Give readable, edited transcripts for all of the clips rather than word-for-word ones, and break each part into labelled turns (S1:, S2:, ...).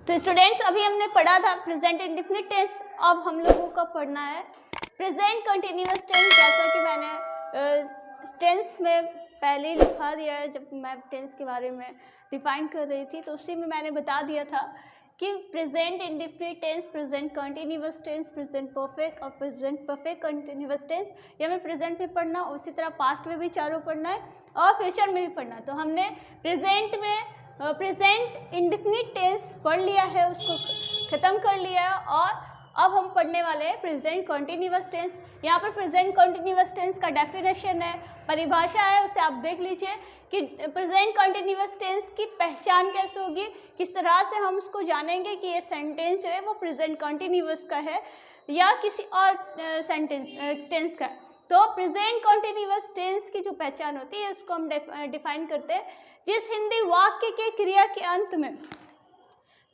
S1: तो स्टूडेंट्स अभी हमने पढ़ा था प्रेजेंट इंडेफिनिट टेंस। अब हम लोगों का पढ़ना है प्रेजेंट कंटिन्यूअस टेंस। जैसा कि मैंने टेंस में पहले ही लिखा दिया है, जब मैं टेंस के बारे में डिफाइन कर रही थी तो उसी में मैंने बता दिया था कि present indefinite tense, present continuous tense, present perfect और प्रेजेंट परफेक्ट कंटिन्यूअस टेंस, ये हमें प्रेजेंट में पढ़ना, उसी तरह पास्ट में भी चारों पढ़ना है और फ्यूचर में भी पढ़ना। तो हमने प्रेजेंट में प्रेजेंट इंडेफिनिट टेंस पढ़ लिया है, उसको ख़त्म कर लिया है और अब हम पढ़ने वाले हैं प्रेजेंट कंटिन्यूअस टेंस। यहाँ पर प्रेजेंट कंटिन्यूअस टेंस का डेफिनेशन है, परिभाषा है, उसे आप देख लीजिए कि प्रेजेंट कंटिन्यूअस टेंस की पहचान कैसे होगी, किस तरह से हम उसको जानेंगे कि ये सेंटेंस जो है वो प्रेजेंट कंटिन्यूअस का है या किसी और टेंस का। तो प्रेजेंट कंटिन्यूअस टेंस की जो पहचान होती है उसको हम डिफाइन करते हैं, जिस हिंदी वाक्य के क्रिया के अंत में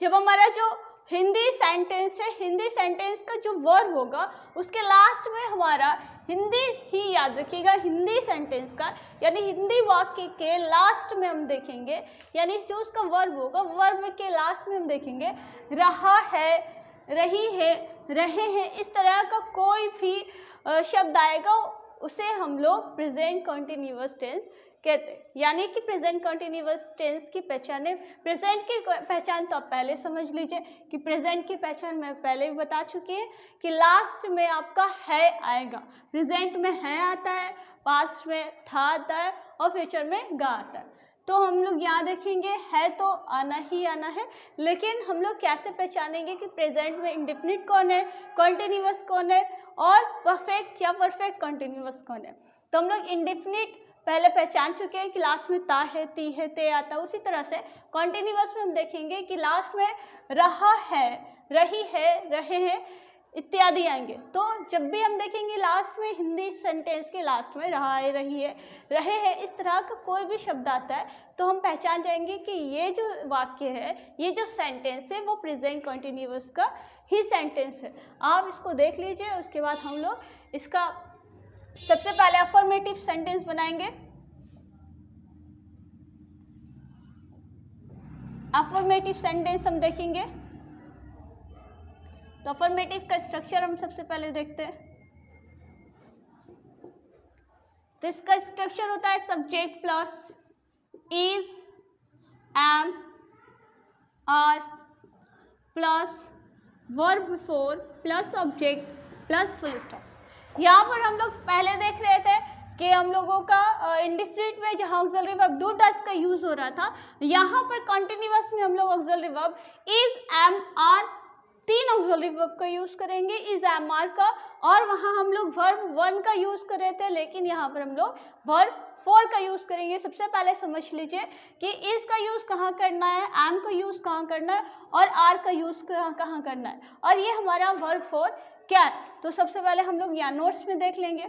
S1: जब हमारा जो हिंदी सेंटेंस है, हिंदी सेंटेंस का जो वर्ब होगा उसके लास्ट में हमारा हिंदी ही, याद रखिएगा, हिंदी सेंटेंस का यानी हिंदी वाक्य के लास्ट में हम देखेंगे, यानी जो उसका वर्ब होगा वर्ब के लास्ट में हम देखेंगे रहा है, रही है, रहे हैं, इस तरह का कोई भी शब्द आएगा उसे हम लोग प्रेजेंट कंटिन्यूअस टेंस कहते हैं। यानी कि प्रेजेंट कंटिन्यूअस टेंस की पहचान है। प्रेजेंट की पहचान तो आप पहले समझ लीजिए कि प्रेजेंट की पहचान मैं पहले भी बता चुकी है कि लास्ट में आपका है आएगा। प्रेजेंट में है आता है, पास्ट में था आता है और फ्यूचर में गा आता है। तो हम लोग यहाँ देखेंगे है तो आना ही आना है, लेकिन हम लोग कैसे पहचानेंगे कि प्रेजेंट में इंडेफिनिट कौन है, कंटिन्यूअस कौन है और परफेक्ट या परफेक्ट कंटिन्यूअस कौन है। तो हम लोग इंडेफिनिट पहले पहचान चुके हैं कि लास्ट में ता है, ती है, ते आता है। उसी तरह से कंटिन्यूअस में हम देखेंगे कि लास्ट में रहा है, रही है, रहे हैं इत्यादि आएंगे। तो जब भी हम देखेंगे लास्ट में हिंदी सेंटेंस के लास्ट में रहा है, रही है, रहे हैं, इस तरह का कोई भी शब्द आता है तो हम पहचान जाएंगे कि ये जो वाक्य है, ये जो सेंटेंस है वो प्रेजेंट कंटिन्यूअस का ही सेंटेंस है। आप इसको देख लीजिए। उसके बाद हम लोग इसका सबसे पहले अफर्मेटिव सेंटेंस बनाएंगे। अफर्मेटिव सेंटेंस हम देखेंगे तो अफर्मेटिव का स्ट्रक्चर हम सबसे पहले देखते हैं। तो इसका स्ट्रक्चर होता है subject plus is, am, are plus verb before plus object plus full stop. यहाँ पर हम लोग पहले देख रहे थे कि हम लोगों का इंडेफिनिट में जहाँ ऑक्सिलरी वर्ब डू डज का यूज हो रहा था, यहाँ पर कंटिन्यूअस में हम लोग auxiliary verb is, am, are, तीन ऑक्सिलरी वर्ब का यूज करेंगे, इज, एम, आर का, और वहाँ हम लोग वर्ब 1 का यूज कर रहे थे, लेकिन यहाँ पर हम लोग वर्ब 4 का यूज करेंगे। सबसे पहले समझ लीजिए कि इज का यूज कहाँ करना है, एम का यूज कहाँ करना है और आर का यूज कहाँ करना है, और ये हमारा वर्ब 4 क्या है। तो सबसे पहले हम लोग यहाँ नोट्स में देख लेंगे।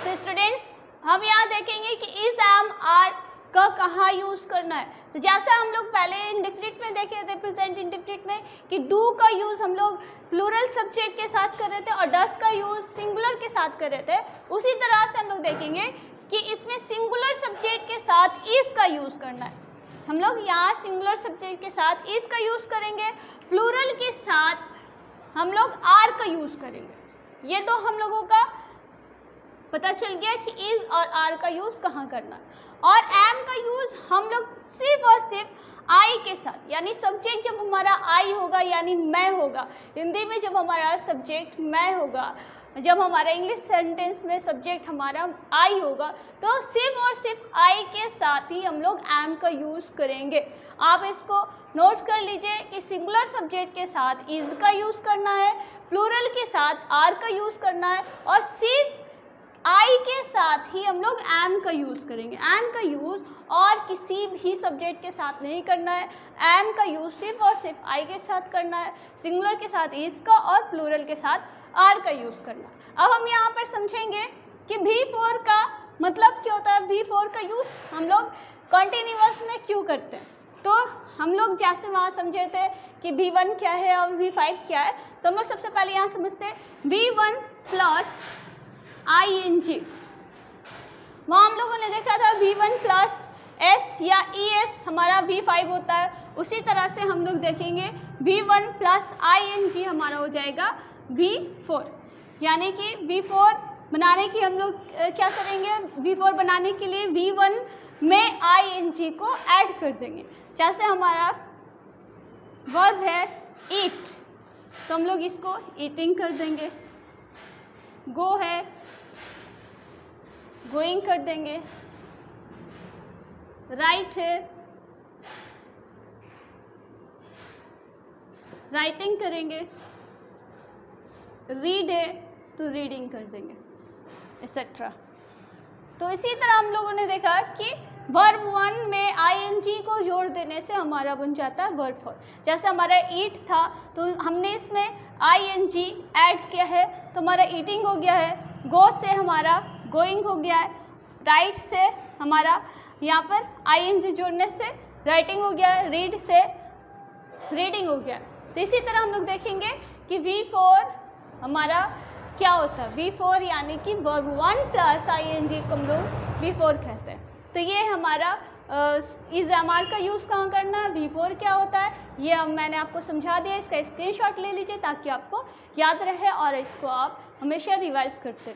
S1: तो स्टूडेंट्स हम यहाँ देखेंगे कि इज, एम, आर का कहाँ यूज करना है। तो जैसा हम लोग पहले इंडेफिनिट में देखे थे, प्रेजेंट इंडेफिनिट में, कि डू का यूज हम लोग प्लूरल सब्जेक्ट के साथ कर रहे थे और डज का यूज सिंगुलर के साथ कर रहे थे, उसी तरह से हम लोग देखेंगे कि इसमें सिंगुलर सब्जेक्ट के साथ इज का यूज करना है। हम लोग यहाँ सिंगुलर सब्जेक्ट के साथ इज का यूज करेंगे, प्लूरल के साथ हम लोग आर का यूज करेंगे। ये तो हम लोगों का पता चल गया कि इज और आर का यूज कहाँ करना है। और एम का यूज हम लोग सिर्फ और सिर्फ आई के साथ, यानी सब्जेक्ट जब हमारा आई होगा यानी मैं होगा, हिंदी में जब हमारा सब्जेक्ट मैं होगा, जब हमारा इंग्लिश सेंटेंस में सब्जेक्ट हमारा आई होगा, तो सिर्फ और सिर्फ आई के साथ ही हम लोग एम का यूज़ करेंगे। आप इसको नोट कर लीजिए कि सिंगुलर सब्जेक्ट के साथ इज का यूज़ करना है, प्लूरल के साथ आर का यूज़ करना है और सिर्फ आई के साथ ही हम लोग एम का यूज़ करेंगे। एम का यूज़ और किसी भी सब्जेक्ट के साथ नहीं करना है, एम का यूज़ सिर्फ और सिर्फ आई के साथ करना है, सिंगुलर के साथ इज का और प्लूरल के साथ आर का यूज़ करना है। अब हम यहाँ पर समझेंगे कि V4 का मतलब क्या होता है। V4 का यूज़ हम लोग कंटिन्यूअस में क्यों करते हैं। तो हम लोग जैसे वहाँ समझे थे कि V1 क्या है और V5 क्या है, तो हम लोग सबसे पहले यहाँ समझते हैं V1 प्लस ING वहाँ हम लोगों ने देखा था V1 प्लस S या ES हमारा V5 होता है। उसी तरह से हम लोग देखेंगे V1 प्लस ING हमारा हो जाएगा V4, यानी कि V4 बनाने की हम लोग क्या करेंगे, V4 बनाने के लिए V1 में ING को ऐड कर देंगे। जैसे हमारा वर्ब है ईट, तो हम लोग इसको ईटिंग कर देंगे। गो है गोइंग कर देंगे। राइट है राइटिंग करेंगे। रीड है तो रीडिंग कर देंगे, एक्सेट्रा। तो इसी तरह हम लोगों ने देखा कि वर्ब 1 में ING को जोड़ देने से हमारा बन जाता है वर्ब 4। जैसे हमारा ईट था तो हमने इसमें ING ऐड किया है तो हमारा ईटिंग हो गया है। गो से हमारा गोइंग हो गया है। राइट से हमारा यहाँ पर ING जोड़ने से राइटिंग हो गया है। रीड से रीडिंग हो गया। तो इसी तरह हम लोग देखेंगे कि V4 हमारा क्या होता है। V4 यानी कि वर्ब 1 प्लस ING को हम लोग V4 कहते हैं। तो ये हमारा इज MR का यूज़ कहाँ करना है, V4 क्या होता है, ये अब मैंने आपको समझा दिया। इसका स्क्रीनशॉट ले लीजिए ताकि आपको याद रहे और इसको आप हमेशा रिवाइज करते रहें।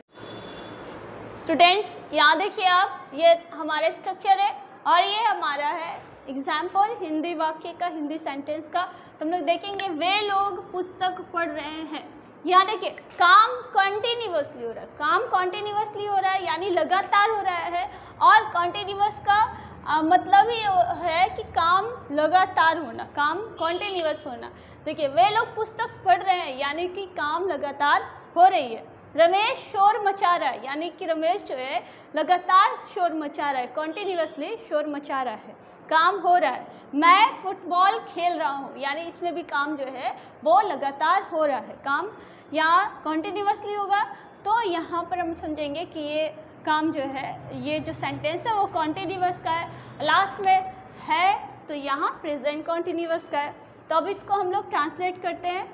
S1: स्टूडेंट्स यहाँ देखिए आप, ये हमारा स्ट्रक्चर है और ये हमारा है एग्जाम्पल हिंदी वाक्य का, हिंदी सेंटेंस का। तो हम लोग देखेंगे वे लोग पुस्तक पढ़ रहे हैं। यहाँ देखिए काम कंटिन्यूअसली हो रहा है, काम कंटिन्यूअसली हो रहा है यानी लगातार हो रहा है। और कंटिन्यूअस का मतलब ही है कि काम लगातार होना, काम कंटिन्यूअस होना। देखिए वे लोग पुस्तक पढ़ रहे हैं यानी कि काम लगातार हो रही है। रमेश शोर मचा रहा है यानी कि रमेश जो है लगातार शोर मचा रहा है, कंटिन्यूअसली शोर मचा रहा है, काम हो रहा है। मैं फुटबॉल खेल रहा हूँ यानी इसमें भी काम जो है वो लगातार हो रहा है, काम यहाँ कंटिन्यूअसली होगा। तो यहाँ पर हम समझेंगे कि ये काम जो है, ये जो सेंटेंस है वो कंटिन्यूअस का है। लास्ट में है तो यहाँ प्रेजेंट कंटिन्यूअस का है। तो अब इसको हम लोग ट्रांसलेट करते हैं।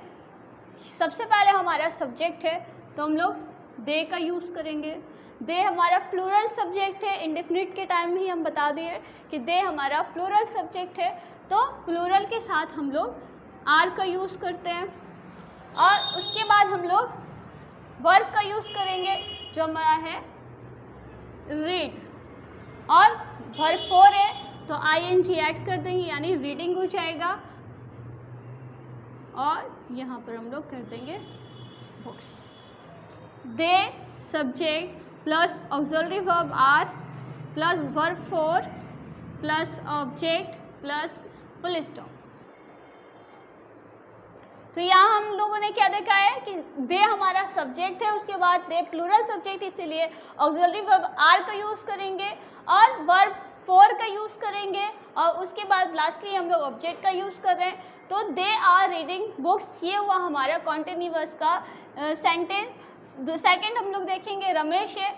S1: सबसे पहले हमारा सब्जेक्ट है तो हम लोग दे का यूज़ करेंगे। दे हमारा प्लूरल सब्जेक्ट है, इंडेफिनिट के टाइम ही हम बता दिए कि दे हमारा प्लूरल सब्जेक्ट है। तो प्लूरल के साथ हम लोग आर का यूज़ करते हैं और उसके बाद हम लोग वर्ब का यूज़ करेंगे जो हमारा है रीड। और वर्ब 4 है तो ING ऐड कर देंगे यानी रीडिंग हो जाएगा। और यहाँ पर हम लोग कर देंगे books. They subject plus auxiliary verb are plus verb 4 plus object plus full stop. तो यहाँ हम लोगों ने क्या देखा है कि दे हमारा सब्जेक्ट है, उसके बाद दे प्लूरल सब्जेक्ट इसीलिए ऑक्सिलरी वर्ब आर का यूज़ करेंगे और वर्ब 4 का यूज़ करेंगे और उसके बाद लास्टली हम लोग ऑब्जेक्ट का यूज़ कर रहे हैं। तो दे आर रीडिंग बुक्स, ये हुआ हमारा कॉन्टिन्यूअस का सेंटेंस। सेकेंड हम लोग देखेंगे रमेश है।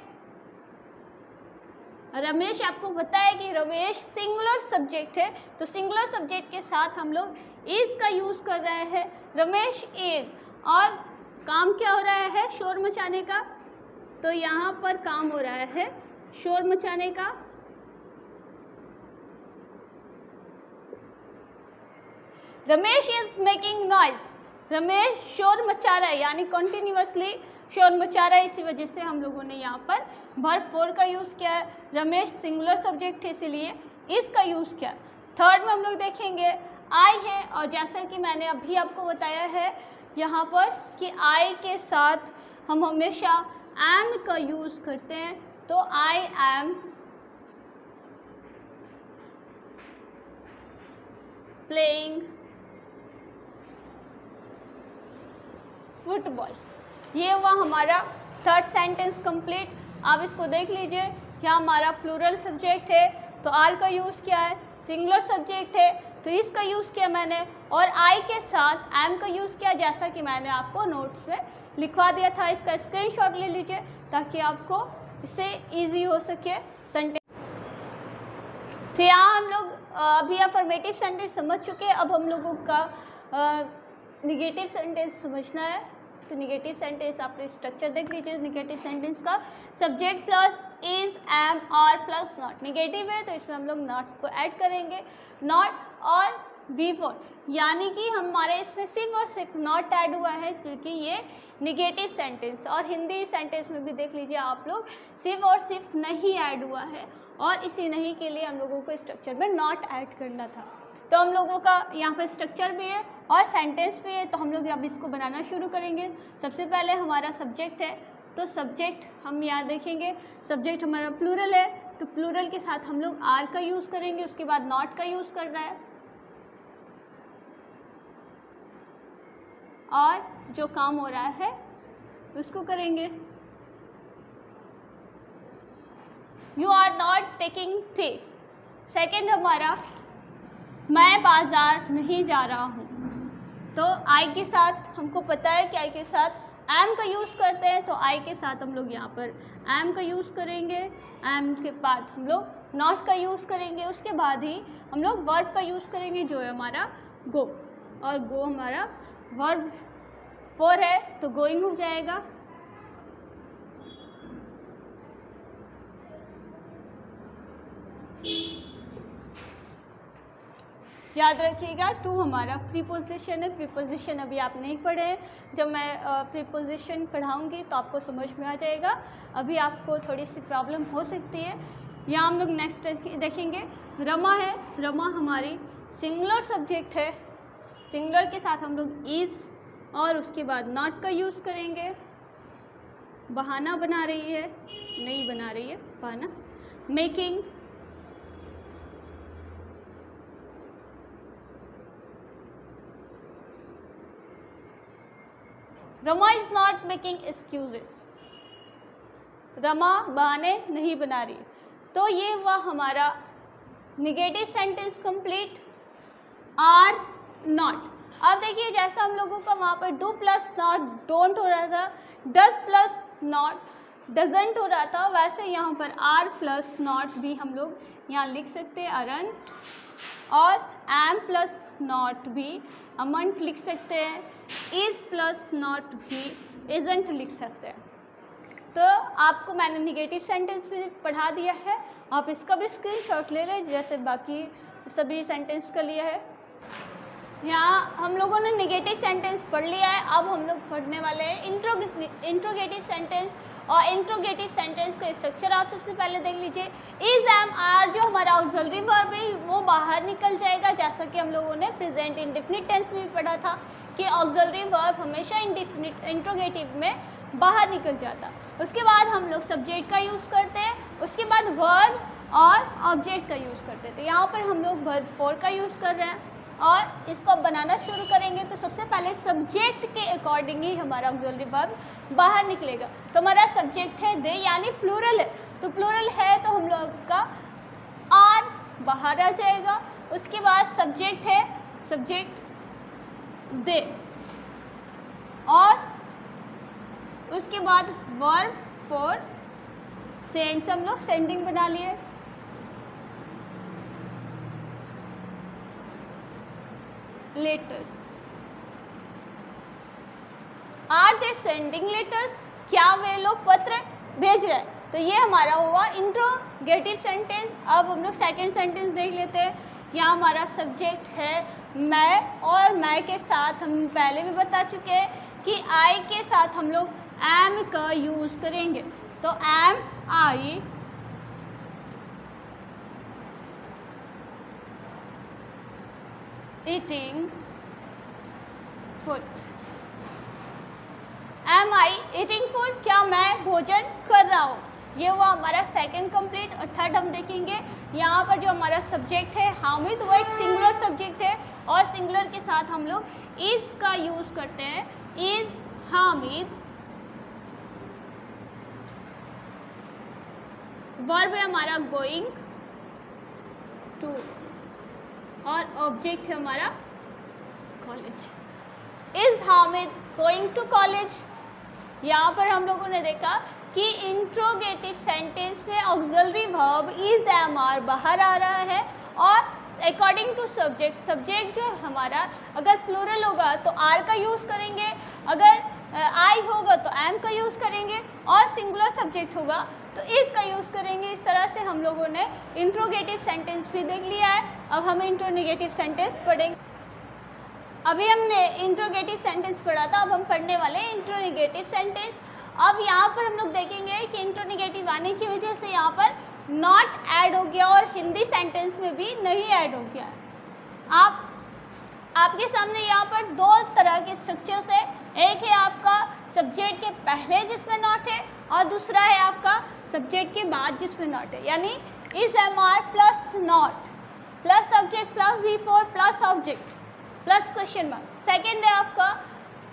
S1: रमेश आपको पता है कि रमेश सिंगुलर सब्जेक्ट है तो सिंगुलर सब्जेक्ट के साथ हम लोग इज का यूज़ कर रहे हैं। रमेश इज और काम क्या हो रहा है, शोर मचाने का। तो यहाँ पर काम हो रहा है शोर मचाने का। Ramesh is making noise, Ramesh शोर मचा रहा है यानी कंटिन्यूअसली शोर मचा रहा है। इसी वजह से हम लोगों ने यहाँ पर वर्ब 4 का यूज़ किया है। रमेश सिंगुलर सब्जेक्ट है इसीलिए इसका यूज़ किया। थर्ड में हम लोग देखेंगे आई है और जैसा कि मैंने अभी आपको बताया है यहाँ पर कि आई के साथ हम हमेशा एम का यूज़ करते हैं। तो आई एम प्लेइंग फुटबॉल। ये हुआ हमारा थर्ड सेंटेंस कंप्लीट। आप इसको देख लीजिए, क्या हमारा प्लूरल सब्जेक्ट है तो आर का यूज़ किया है, सिंगुलर सब्जेक्ट है तो इसका यूज़ किया मैंने, और आई के साथ एम का यूज़ किया जैसा कि मैंने आपको नोट्स में लिखवा दिया था। इसका स्क्रीनशॉट ले लीजिए ताकि आपको इससे इजी हो सके सेंटेंस। तो यहाँ हम लोग अभी अफर्मेटिव सेंटेंस समझ चुके हैं। अब हम लोगों का निगेटिव सेंटेंस समझना है। तो निगेटिव सेंटेंस आप स्ट्रक्चर देख लीजिए निगेटिव सेंटेंस का। Subject plus is, am, are plus not. Negative है तो इसमें हम लोग नॉट को ऐड करेंगे, नॉट और बिफोर, यानी कि हमारे इसमें सिर्फ और सिर्फ नॉट ऐड हुआ है क्योंकि ये निगेटिव सेंटेंस। और हिंदी सेंटेंस में भी देख लीजिए आप लोग, सिर्फ और सिर्फ नहीं ऐड हुआ है और इसी नहीं के लिए हम लोगों को स्ट्रक्चर में नॉट ऐड करना था। तो हम लोगों का यहाँ पर स्ट्रक्चर भी है और सेंटेंस भी है, तो हम लोग अब इसको बनाना शुरू करेंगे। सबसे पहले हमारा सब्जेक्ट है, तो सब्जेक्ट हम यहाँ देखेंगे, सब्जेक्ट हमारा प्लूरल है, तो प्लूरल के साथ हम लोग आर का यूज़ करेंगे, उसके बाद नॉट का यूज़ करना है। और जो काम हो रहा है उसको करेंगे। You are not taking tea. Second हमारा मैं बाजार नहीं जा रहा हूँ, तो आई के साथ हमको पता है कि आई के साथ एम का यूज़ करते हैं, तो आई के साथ हम लोग यहाँ पर एम का यूज़ करेंगे। एम के बाद हम लोग नॉट का यूज़ करेंगे, उसके बाद ही हम लोग वर्ब का यूज़ करेंगे जो है हमारा गो, और गो हमारा वर्ब फॉर है तो गोइंग हो जाएगा। याद रखिएगा टू हमारा प्रीपोजिशन है। प्रीपोजिशन अभी आप नहीं पढ़े हैं, जब मैं प्रीपोजिशन पढ़ाऊंगी तो आपको समझ में आ जाएगा, अभी आपको थोड़ी सी प्रॉब्लम हो सकती है। यहाँ हम लोग नेक्स्ट देखेंगे रमा है। रमा हमारी सिंगुलर सब्जेक्ट है, सिंगुलर के साथ हम लोग इज़ और उसके बाद नॉट का यूज़ करेंगे। बहाना बना रही है, नहीं बना रही है बहाना। Making, Rama is not making excuses. Rama बहाने नहीं बना रही। तो ये हुआ हमारा negative sentence complete. Are not. अब देखिए जैसा हम लोगों का वहाँ पर डू प्लस नॉट डोंट हो रहा था, डज प्लस नॉट डजंट हो रहा था, वैसे यहाँ पर आर प्लस नॉट भी हम लोग यहाँ लिख सकते हैं अरंट, और एम प्लस नॉट भी अमंट लिख सकते हैं, इज प्लस नॉट भी इजंट लिख सकते हैं। तो आपको मैंने निगेटिव सेंटेंस भी पढ़ा दिया है, आप इसका भी स्क्रीनशॉट ले लें जैसे बाकी सभी सेंटेंस का लिया है। यहाँ हम लोगों ने निगेटिव सेंटेंस पढ़ लिया है, अब हम लोग पढ़ने वाले हैं इंट्रोगेटिव सेंटेंस। और इंट्रोगेटिव सेंटेंस का स्ट्रक्चर आप सबसे पहले देख लीजिए। इज, एम, आर जो हमारा ऑक्सिलरी वर्ब है वो बाहर निकल जाएगा, जैसा कि हम लोगों ने प्रेजेंट इंडेफिनिट टेंस में भी पढ़ा था कि ऑक्सिलरी वर्ब हमेशा इंट्रोगेटिव में बाहर निकल जाता। उसके बाद हम लोग सब्जेक्ट का यूज़ करते हैं, उसके बाद वर्ब और ऑब्जेक्ट का यूज़ करते हैं। तो यहाँ पर हम लोग वर्ब फॉर का यूज़ कर रहे हैं और इसको बनाना शुरू करेंगे। तो सबसे पहले सब्जेक्ट के अकॉर्डिंग ही हमारा ऑक्सिलरी वर्ब बाहर निकलेगा। तो हमारा सब्जेक्ट है दे, यानी प्लूरल है, तो प्लूरल है तो हम लोग का आर बाहर आ जाएगा। उसके बाद सब्जेक्ट है, सब्जेक्ट दे, और उसके बाद वर्ब फॉर सेंड्स, हम लोग सेंडिंग बना लिए। Letters, are they sending letters, क्या वे लोग पत्र भेज रहे हैं। तो ये हमारा हुआ इंट्रोगेटिव सेंटेंस। अब हम लोग सेकेंड सेंटेंस देख लेते हैं। यहाँ हमारा सब्जेक्ट है मैं, और मैं के साथ हम पहले भी बता चुके हैं कि आई के साथ हम लोग एम का यूज़ करेंगे। तो am I eating food, am I eating food, क्या मैं भोजन कर रहा हूँ। ये हुआ हमारा सेकंड कंप्लीट। और थर्ड हम देखेंगे यहाँ पर जो हमारा सब्जेक्ट है हामिद, वो एक सिंगुलर सब्जेक्ट है और सिंगुलर के साथ हम लोग इज का यूज़ करते हैं। इज हामिद, वर्ब है हमारा गोइंग टू, और ऑब्जेक्ट है हमारा college. Is Hamid going to college. यहाँ पर हम लोगों ने देखा कि इंट्रोगेटिव सेंटेंस में auxiliary verb is, am, are बाहर आ रहा है, और अकॉर्डिंग टू सब्जेक्ट, सब्जेक्ट जो हमारा अगर प्लूरल होगा तो आर का यूज़ करेंगे, अगर आई होगा तो एम का यूज़ करेंगे, और सिंगुलर सब्जेक्ट होगा तो इज का यूज़ करेंगे। इस तरह से हम लोगों ने इंट्रोगेटिव सेंटेंस भी देख लिया है। अब हम इंट्रोनेगेटिव सेंटेंस पढ़ेंगे। अभी हमने इंट्रोगेटिव सेंटेंस पढ़ा था, अब हम पढ़ने वाले हैं इंट्रोनेगेटिव सेंटेंस। अब यहाँ पर हम लोग देखेंगे कि इंट्रोनेगेटिव आने की वजह से यहाँ पर नॉट ऐड हो गया और हिंदी सेंटेंस में भी नहीं ऐड हो गया है। आपके सामने यहाँ पर दो तरह के स्ट्रक्चर्स है। एक है आपका सब्जेक्ट के पहले जिसमें नॉट है, और दूसरा है आपका सब्जेक्ट के बाद जिसमें नॉट है, यानी is am are plus not plus subject plus before plus object plus question mark. Second है आपका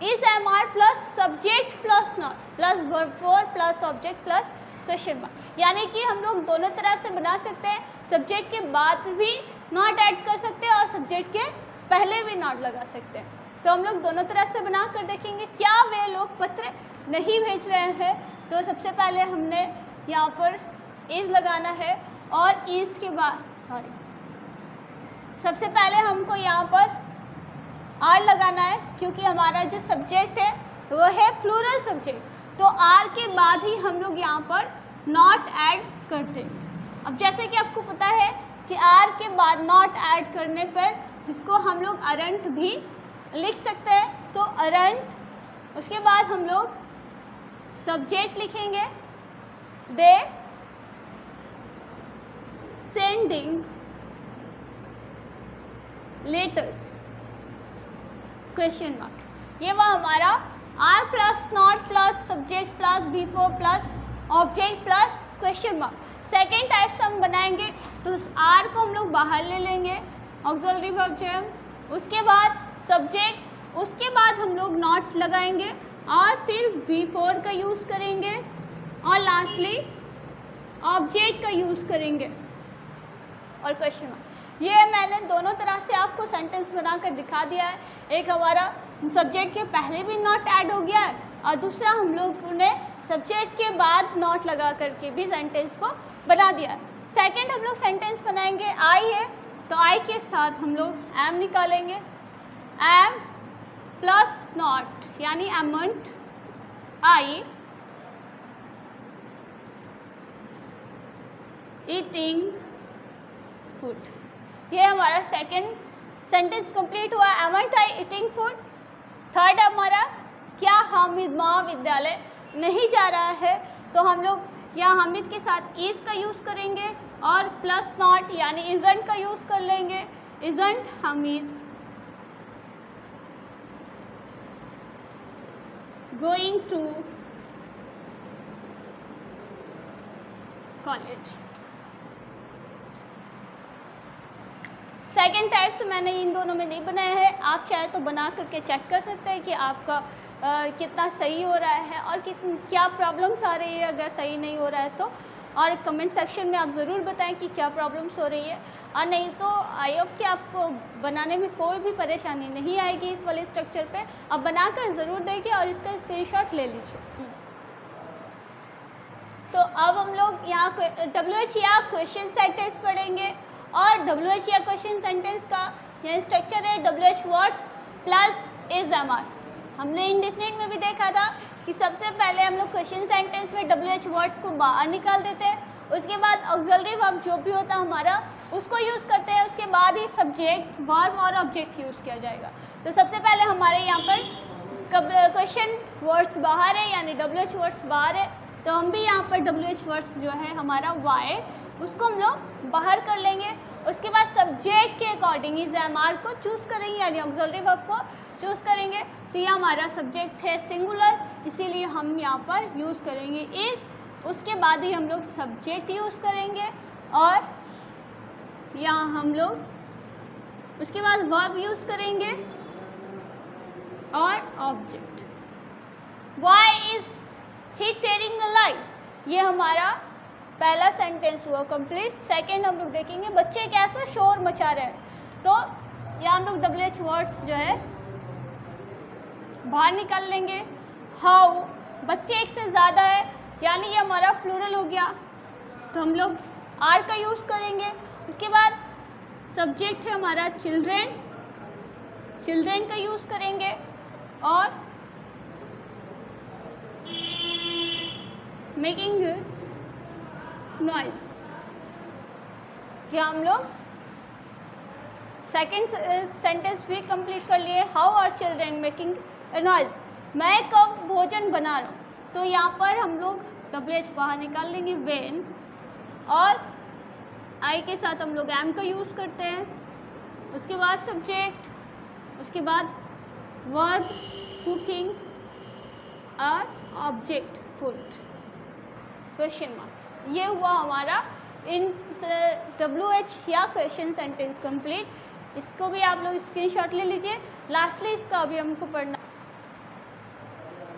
S1: is am are plus subject plus not plus before plus object plus question mark, यानी कि हम लोग दोनों तरह से बना सकते हैं। सब्जेक्ट के बाद भी नॉट ऐड कर सकते हैं और सब्जेक्ट के पहले भी नॉट लगा सकते हैं। तो हम लोग दोनों तरह से बना कर देखेंगे। क्या वे लोग पत्र नहीं भेज रहे हैं, तो सबसे पहले हमने यहाँ पर इज लगाना है, और इज के बाद सबसे पहले हमको यहाँ पर आर लगाना है, क्योंकि हमारा जो सब्जेक्ट है वो है प्लूरल सब्जेक्ट, तो आर के बाद ही हम लोग यहाँ पर नॉट ऐड करते हैं। अब जैसे कि आपको पता है कि आर के बाद नॉट ऐड करने पर इसको हम लोग अरंट भी लिख सकते हैं। तो अरंट, उसके बाद हम लोग सब्जेक्ट लिखेंगे, they sending letters question mark. ये वह हमारा are plus not plus subject plus before plus object plus question mark. Second type से हम बनाएंगे तो आर को हम लोग बाहर ले लेंगे, ऑक्सिलरी वर्ब जो है, उसके बाद सब्जेक्ट, उसके बाद हम लोग नॉट लगाएंगे और फिर बिफोर का यूज़ करेंगे और लास्टली ऑब्जेक्ट का यूज़ करेंगे और क्वेश्चन मार्क। ये मैंने दोनों तरह से आपको सेंटेंस बनाकर दिखा दिया है। एक हमारा सब्जेक्ट के पहले भी नॉट ऐड हो गया है, और दूसरा हम लोग ने सब्जेक्ट के बाद नॉट लगा करके भी सेंटेंस को बना दिया है। सेकेंड हम लोग सेंटेंस बनाएंगे, आई है तो आई के साथ हम लोग एम निकालेंगे, एम प्लस नॉट यानी एमंट आई ईटिंग फूड। ये हमारा सेकेंड सेंटेंस कंप्लीट हुआ, एमंट आई ईटिंग फूड। थर्ड हमारा क्या हामिद महाविद्यालय नहीं जा रहा है, तो हम लोग यहाँ हामिद के साथ इज का यूज़ करेंगे और प्लस नॉट यानी इजंट का यूज़ कर लेंगे, isn't Hamid going to college. Second type से मैंने इन दोनों में नहीं बनाया है, आप चाहे तो बना करके चेक कर सकते हैं कि आपका कितना सही हो रहा है और क्या प्रॉब्लम्स आ रही है। अगर सही नहीं हो रहा है तो और कमेंट सेक्शन में आप ज़रूर बताएं कि क्या प्रॉब्लम्स हो रही है, और नहीं तो आई होप कि आपको बनाने में कोई भी परेशानी नहीं आएगी इस वाले स्ट्रक्चर पे। आप बनाकर ज़रूर देखिए और इसका स्क्रीनशॉट ले लीजिए। तो अब हम लोग यहाँ WH या क्वेश्चन सेंटेंस पढ़ेंगे, और WH या क्वेश्चन सेंटेंस का यह स्ट्रक्चर है WH words plus is am are. हमने इंडेफिनिट में भी देखा था कि सबसे पहले हम लोग क्वेश्चन सेंटेंस में WH वर्ड्स को बाहर निकाल देते हैं, उसके बाद ऑक्सिलरी वर्ब जो भी होता है हमारा उसको यूज़ करते हैं, उसके बाद ही सब्जेक्ट वर्ब और ऑब्जेक्ट यूज़ किया जाएगा। तो सबसे पहले हमारे यहाँ पर क्वेश्चन वर्ड्स बाहर है यानी WH वर्ड्स बाहर है, तो हम भी यहाँ पर WH वर्ड्स जो है हमारा वाई उसको हम लोग बाहर कर लेंगे। उसके बाद सब्जेक्ट के अकॉर्डिंग इज एम आर को चूज़ करेंगे यानी ऑक्सिलरी वर्ब को चूज़ करेंगे। तो ये हमारा सब्जेक्ट है सिंगुलर, इसीलिए हम यहाँ पर यूज़ करेंगे इज, उसके बाद ही हम लोग सब्जेक्ट यूज़ करेंगे और यहाँ हम लोग उसके बाद वर्ब यूज़ करेंगे और object. Why is he telling the lie, ये हमारा पहला सेंटेंस हुआ कंप्लीट। सेकेंड हम लोग देखेंगे बच्चे कैसा शोर मचा रहे हैं, तो यहाँ हम लोग WH वर्ड्स जो है बाहर निकाल लेंगे। हाउ, बच्चे एक से ज़्यादा है यानी ये हमारा प्लूरल हो गया, तो हम लोग आर का यूज़ करेंगे। उसके बाद सब्जेक्ट है हमारा चिल्ड्रेन, चिल्ड्रेन का यूज़ करेंगे और मेकिंग नॉइज। ये हम लोग सेकेंड सेंटेंस भी कंप्लीट कर लिए। How are children making a noise. मैं कब भोजन बना रहा हूँ, तो यहाँ पर हम लोग WH बाहर निकाल लेंगे व्हेन, और आई के साथ हम लोग एम का यूज़ करते हैं। उसके बाद सब्जेक्ट, उसके बाद वर्ब कुकिंग और ऑब्जेक्ट फूड क्वेश्चन मार्क। ये हुआ हमारा इन WH या क्वेश्चन सेंटेंस कंप्लीट। इसको भी आप लोग स्क्रीनशॉट ले लीजिए। लास्टली इसका अभी हमको पढ़ना।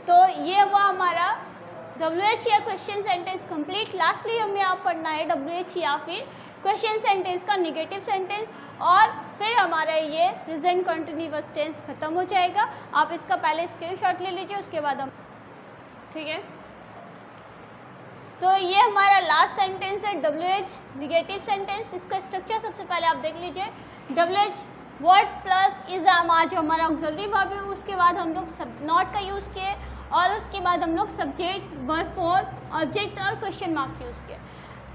S1: तो ये हुआ हमारा WH या क्वेश्चन सेंटेंस कंप्लीट। लास्टली हमें यहाँ पढ़ना है WH या फिर क्वेश्चन सेंटेंस का नेगेटिव सेंटेंस, और फिर हमारा ये प्रेजेंट कंटिन्यूअस टेंस खत्म हो जाएगा। आप इसका पहले स्क्रीनशॉट ले लीजिए, उसके बाद हम, ठीक है। तो ये हमारा लास्ट सेंटेंस है WH नेगेटिव सेंटेंस। इसका स्ट्रक्चर सबसे पहले आप देख लीजिए। WH वर्ड्स प्लस इज जो हमारा ऑक्सिलरी वर्ब है, उसके बाद हम लोग सब नॉट का यूज़ किए, और उसके बाद हम लोग सब्जेक्ट, वर्ब फॉर, ऑब्जेक्ट और क्वेश्चन मार्क यूज़ किए।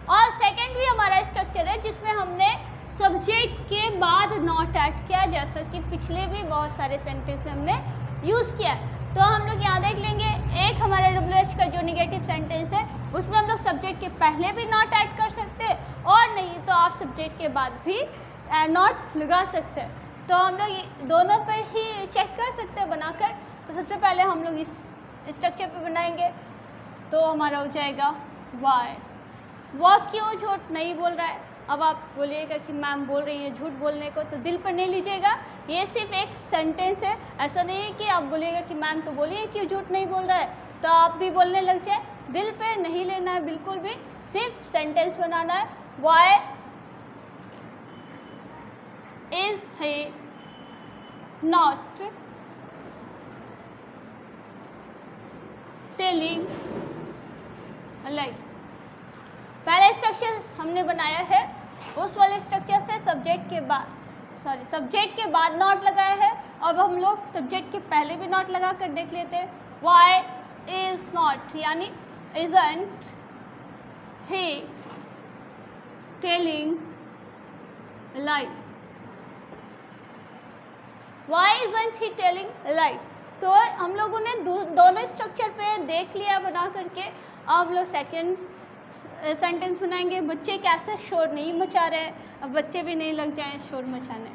S1: और सेकंड भी हमारा स्ट्रक्चर है जिसमें हमने सब्जेक्ट के बाद नॉट ऐड किया, जैसा कि पिछले भी बहुत सारे सेंटेंस में हमने यूज़ किया। तो हम लोग यहाँ देख लेंगे, एक हमारा WH का जो नेगेटिव सेंटेंस है उसमें हम लोग सब्जेक्ट के पहले भी नॉट ऐड कर सकते हैं, और नहीं तो आप सब्जेक्ट के बाद भी नॉट लगा सकते हैं। तो हम लोग दोनों पर ही चेक कर सकते हैं बनाकर। तो सबसे पहले हम लोग इस स्ट्रक्चर पे बनाएंगे, तो हमारा हो जाएगा वाई। वह क्यों झूठ नहीं बोल रहा है। अब आप बोलिएगा कि मैम बोल रही है झूठ बोलने को, तो दिल पर नहीं लीजिएगा। ये सिर्फ एक सेंटेंस है, ऐसा नहीं है कि आप बोलिएगा कि मैम तो बोलिए क्यों झूठ नहीं बोल रहा है, तो आप भी बोलने लग जाए। दिल पे नहीं लेना है बिल्कुल भी, सिर्फ सेंटेंस बनाना है। Why is he not telling lie. पहला स्ट्रक्चर हमने बनाया है उस वाले स्ट्रक्चर से सब्जेक्ट के बाद नॉट लगाया है। अब हम लोग सब्जेक्ट के पहले भी नॉट लगा कर देख लेते हैं। वाई इज नॉट यानी isn't he telling lie। Why isn't he telling lie। तो हम लोगों ने दोनों स्ट्रक्चर पे देख लिया बना करके। अब हम लोग सेकेंड सेंटेंस बनाएंगे। बच्चे कैसे शोर नहीं मचा रहे हैं, अब बच्चे भी नहीं लग जाएं शोर मचाने।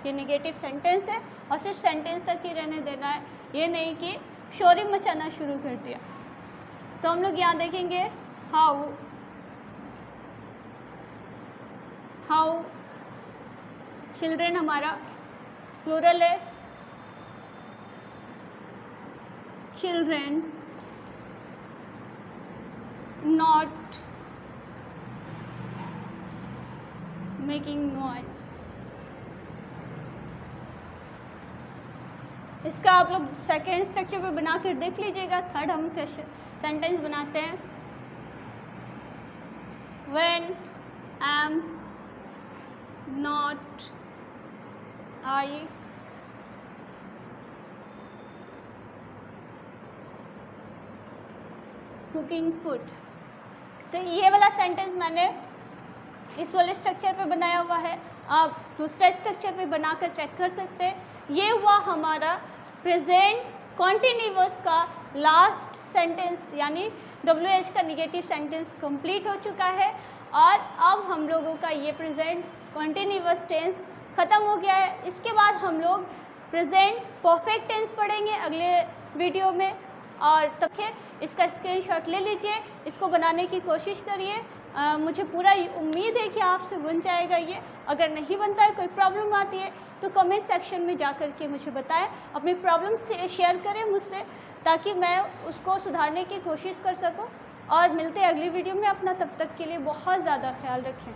S1: ये नेगेटिव सेंटेंस है और सिर्फ सेंटेंस तक ही रहने देना है, ये नहीं कि शोर ही मचाना शुरू कर दिया। तो हम लोग यहाँ देखेंगे हाउ चिल्ड्रेन हमारा प्लूरल है। Children not making noise. इसका आप लोग सेकेंड स्ट्रक्चर पे बना कर देख लीजिएगा। थर्ड हम सेंटेंस बनाते हैं। When am not I cooking food। तो ये वाला सेंटेंस मैंने इस वाले स्ट्रक्चर पे बनाया हुआ है, आप दूसरा स्ट्रक्चर पे बनाकर चेक कर सकते हैं। ये हुआ हमारा प्रेजेंट कॉन्टिन्यूअस का लास्ट सेंटेंस, यानी WH का नेगेटिव सेंटेंस कंप्लीट हो चुका है। और अब हम लोगों का ये प्रेजेंट कॉन्टिन्यूअस टेंस ख़त्म हो गया है। इसके बाद हम लोग प्रेजेंट परफेक्ट टेंस पढ़ेंगे अगले वीडियो में। और तब इसका स्क्रीनशॉट ले लीजिए, इसको बनाने की कोशिश करिए। मुझे पूरा उम्मीद है कि आपसे बन जाएगा ये। अगर नहीं बनता है, कोई प्रॉब्लम आती है, तो कमेंट सेक्शन में जा कर के मुझे बताएं, अपनी प्रॉब्लम से शेयर करें मुझसे, ताकि मैं उसको सुधारने की कोशिश कर सकूं। और मिलते हैं अगली वीडियो में। अपना तब तक के लिए बहुत ज़्यादा ख्याल रखें।